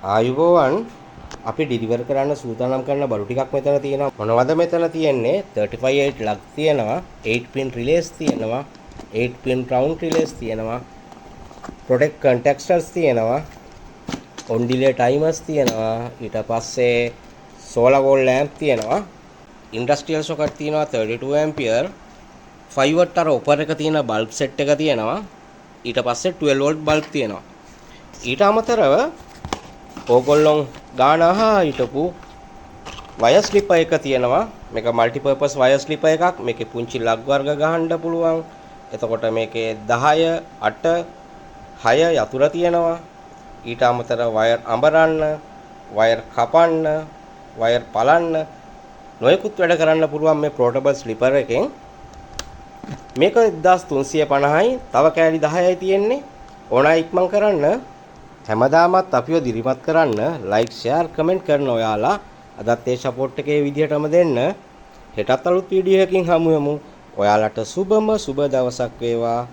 ආයුබෝවන් අපි ඩිලිවර් කරන්න සූදානම් කරන බඩු ටිකක් මෙතන තියෙනවා. මොනවද මෙතන තියෙන්නේ? 35 ලක් තියෙනවා, 8 pin relays තියෙනවා, 8 pin round relays තියෙනවා, protect contactors තියෙනවා, on delay timers තියෙනවා, ඊට පස්සේ solar wall lamp තියෙනවා, industrial socket තියෙනවා 32 ampere, 5 watt අර ඔපර් එක තියෙන bulb set එක තියෙනවා, ඊට පස්සේ 12 volt bulb තියෙනවා. ඊට අමතරව ඕගොල්ලොන් ගාන අහා හිටපු වයර් ස්ලිපර් එක තියෙනවා. මේක মাল্টি පර්පස් වයර් ස්ලිපර් එකක්. මේකේ පුංචි ලග් වර්ග ගහන්න පුළුවන්. එතකොට මේකේ 10 8 6 යතුරු තියෙනවා. ඊට අමතරව වයර් අඹරන්න, වයර් කපන්න, වයර් පලන්න නොයෙකුත් වැඩ කරන්න පුළුවන් මේ පෝටබල් ස්ලිපර් එකෙන්. මේක 1350යි. තව කෑලි 10යි තියෙන්නේ. ඕනා ඉක්මන් කරන්න. හැමදාමත් අපිව දිරිමත් කරන්න ලයික් ෂෙයාර් කමෙන්ට් කරන ඔයාලා අදත් ඒ සපෝට් එකේ විදිහටම දෙන්න. හෙටත් අලුත් වීඩියෝ එකකින් හමු වෙමු. ඔයාලට සුබම සුබ දවසක් වේවා.